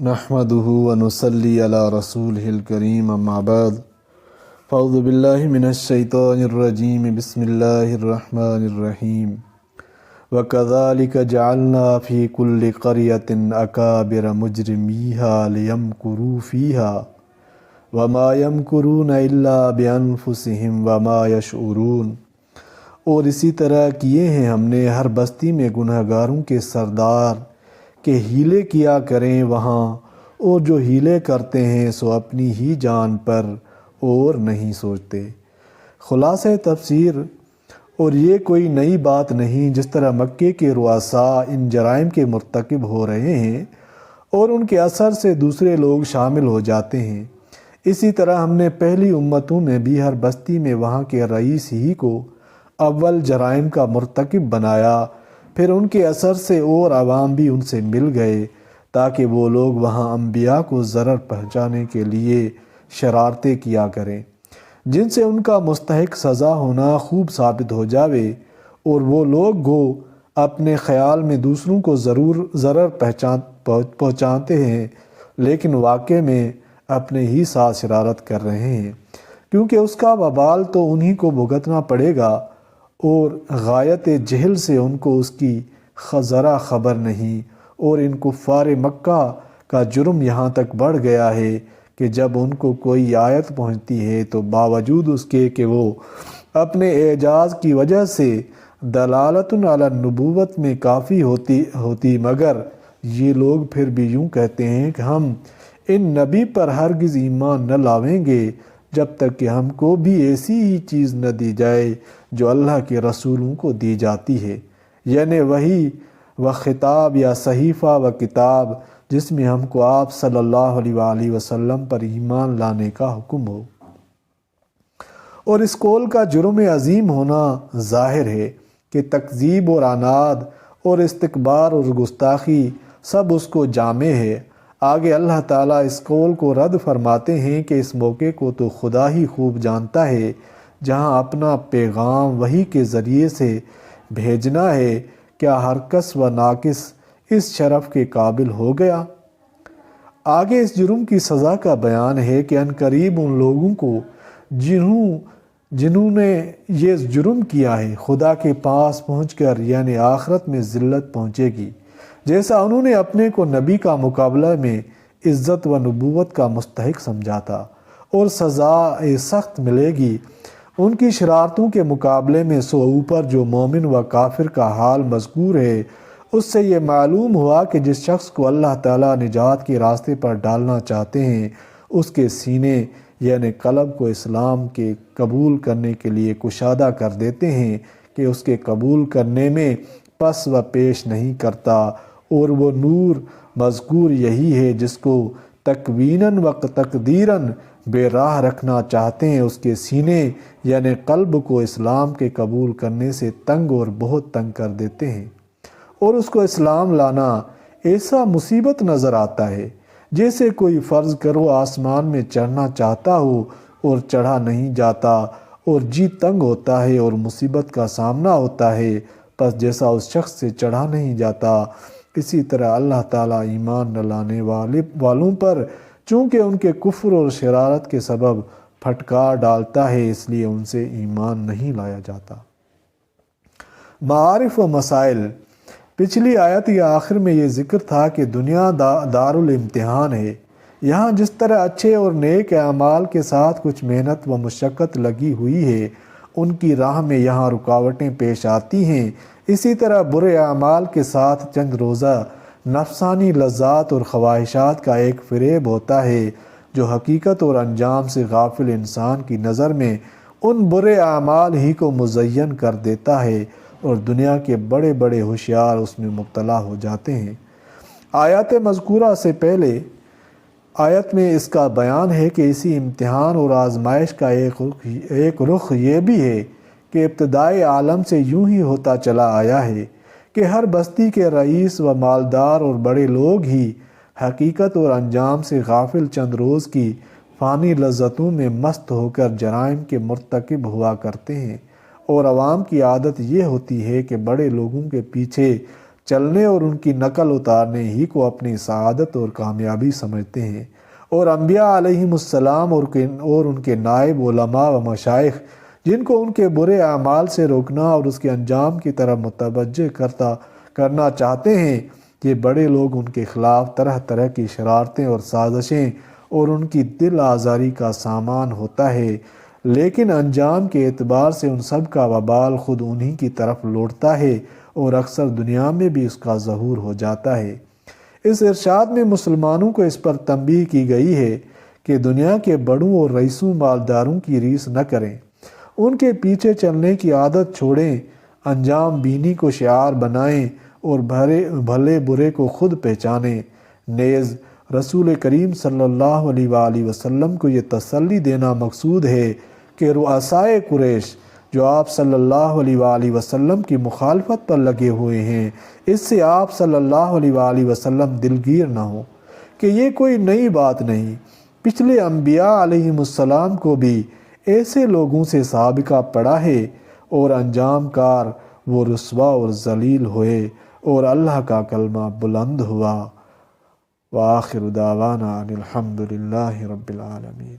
نحمده ونصلي على رسوله الكريم اما بعد فاعوذ بالله من الشيطان الرجيم بسم الله الرحمن الرحيم وكذلك جعلنا في كل قرية أكابر مجرميها ليمكروا فيها وما يمكرون إلا بأنفسهم وما يشعرون۔ اور اسی طرح کیے ہیں ہم نے ہر بستی میں گنہگاروں کے سردار کہ ہیلے کیا کریں وہاں، اور جو ہیلے کرتے ہیں سو اپنی ہی جان پر اور نہیں سوچتے۔ خلاصہ تفسیر، اور یہ کوئی نئی بات نہیں جس طرح مکے کے رؤساء ان جرائم کے مرتکب ہو رہے ہیں اور ان کے اثر سے دوسرے لوگ شامل ہو جاتے ہیں، اسی طرح ہم نے پہلی امتوں میں بھی ہر بستی میں وہاں کے رئیس ہی کو اول جرائم کا مرتکب بنایا، پھر ان کے اثر سے اور عوام بھی ان سے مل گئے تاکہ وہ لوگ وہاں انبیاء کو ضرر پہنچانے کے لیے شرارتیں کیا کریں جن سے ان کا مستحق سزا ہونا خوب ثابت ہو جاوے، اور وہ لوگ گو اپنے خیال میں دوسروں کو ضرور ضرر پہنچاتے ہیں لیکن واقع میں اپنے ہی ساتھ شرارت کر رہے ہیں، کیونکہ اس کا وبال تو انہی کو بھگتنا پڑے گا، اور غایت جہل سے ان کو اس کی ذرا خبر نہیں۔ اور ان کفار مکہ کا جرم یہاں تک بڑھ گیا ہے کہ جب ان کو کوئی آیت پہنچتی ہے تو باوجود اس کے کہ وہ اپنے اعجاز کی وجہ سے دلالت علی النبوت میں کافی ہوتی مگر یہ لوگ پھر بھی یوں کہتے ہیں کہ ہم ان نبی پر ہرگز ایمان نہ لاویں گے جب تک کہ ہم کو بھی ایسی ہی چیز نہ دی جائے جو اللہ کے رسولوں کو دی جاتی ہے، یعنی وحی و خطاب یا صحیفہ و کتاب جس میں ہم کو آپ صلی اللہ علیہ وآلہ وسلم پر ایمان لانے کا حکم ہو۔ اور اس قول کا جرم عظیم ہونا ظاہر ہے کہ تکذیب اور عناد اور استکبار اور گستاخی سب اس کو جامع ہے۔ آگے اللہ تعالیٰ اس قول کو رد فرماتے ہیں کہ اس موقع کو تو خدا ہی خوب جانتا ہے جہاں اپنا پیغام وحی کے ذریعے سے بھیجنا ہے، کیا ہر کس و ناقص اس شرف کے قابل ہو گیا؟ آگے اس جرم کی سزا کا بیان ہے کہ عنقریب ان لوگوں کو جنہوں نے یہ جرم کیا ہے خدا کے پاس پہنچ کر یعنی آخرت میں ذلت پہنچے گی، جیسا انہوں نے اپنے کو نبی کا مقابلہ میں عزت و نبوت کا مستحق سمجھا تھا، اور سزا سخت ملے گی ان کی شرارتوں کے مقابلے میں۔ سو اوپر جو مومن و کافر کا حال مذکور ہے اس سے یہ معلوم ہوا کہ جس شخص کو اللہ تعالیٰ نجات کے راستے پر ڈالنا چاہتے ہیں اس کے سینے یعنی قلب کو اسلام کے قبول کرنے کے لیے کشادہ کر دیتے ہیں کہ اس کے قبول کرنے میں پس و پیش نہیں کرتا، اور وہ نور مذکور یہی ہے جس کو تکویناً و تقدیراً بے راہ رکھنا چاہتے ہیں، اس کے سینے یعنی قلب کو اسلام کے قبول کرنے سے تنگ اور بہت تنگ کر دیتے ہیں، اور اس کو اسلام لانا ایسا مصیبت نظر آتا ہے جیسے کوئی فرض کرو آسمان میں چڑھنا چاہتا ہو اور چڑھا نہیں جاتا، اور جی تنگ ہوتا ہے اور مصیبت کا سامنا ہوتا ہے، پس جیسا اس شخص سے چڑھا نہیں جاتا، اسی طرح اللہ تعالیٰ ایمان نہ لانے والوں پر چونکہ ان کے کفر اور شرارت کے سبب پھٹکار ڈالتا ہے اس لیے ان سے ایمان نہیں لایا جاتا۔ معارف و مسائل۔ پچھلی آیت کے آخر میں یہ ذکر تھا کہ دنیا دار الامتحان ہے، یہاں جس طرح اچھے اور نیک اعمال کے ساتھ کچھ محنت و مشقت لگی ہوئی ہے ان کی راہ میں یہاں رکاوٹیں پیش آتی ہیں، اسی طرح برے اعمال کے ساتھ چند روزہ نفسانی لذات اور خواہشات کا ایک فریب ہوتا ہے جو حقیقت اور انجام سے غافل انسان کی نظر میں ان برے اعمال ہی کو مزین کر دیتا ہے، اور دنیا کے بڑے بڑے ہوشیار اس میں مبتلا ہو جاتے ہیں۔ آیات مذکورہ سے پہلے آیت میں اس کا بیان ہے کہ اسی امتحان اور آزمائش کا ایک رخ یہ بھی ہے کہ ابتدائی عالم سے یوں ہی ہوتا چلا آیا ہے کہ ہر بستی کے رئیس و مالدار اور بڑے لوگ ہی حقیقت اور انجام سے غافل چند روز کی فانی لذتوں میں مست ہو کر جرائم کے مرتکب ہوا کرتے ہیں، اور عوام کی عادت یہ ہوتی ہے کہ بڑے لوگوں کے پیچھے چلنے اور ان کی نقل اتارنے ہی کو اپنی سعادت اور کامیابی سمجھتے ہیں، اور انبیاء علیہم السلام اور ان کے نائب علماء و مشائخ جن کو ان کے برے اعمال سے روکنا اور اس کے انجام کی طرف متوجہ کرنا چاہتے ہیں، یہ بڑے لوگ ان کے خلاف طرح طرح کی شرارتیں اور سازشیں اور ان کی دل آزاری کا سامان ہوتا ہے، لیکن انجام کے اعتبار سے ان سب کا وبال خود انہی کی طرف لوٹتا ہے اور اکثر دنیا میں بھی اس کا ظہور ہو جاتا ہے۔ اس ارشاد میں مسلمانوں کو اس پر تنبیہ کی گئی ہے کہ دنیا کے بڑوں اور رئیسوں مالداروں کی ریس نہ کریں، ان کے پیچھے چلنے کی عادت چھوڑیں، انجام بینی کو شعار بنائیں اور بھلے برے کو خود پہچانیں۔ نیز رسول کریم صلی اللہ علیہ وآلہ وسلم کو یہ تسلی دینا مقصود ہے کہ رؤسائے قریش جو آپ صلی اللہ علیہ وآلہ وسلم کی مخالفت پر لگے ہوئے ہیں، اس سے آپ صلی اللہ علیہ وآلہ وسلم دلگیر نہ ہوں کہ یہ کوئی نئی بات نہیں، پچھلے انبیاء علیہم السلام کو بھی ایسے لوگوں سے سابقہ پڑا ہے اور انجام کار وہ رسوا اور ذلیل ہوئے اور اللہ کا کلمہ بلند ہوا۔ وآخر دعوانا ان الحمد للہ رب العالمین۔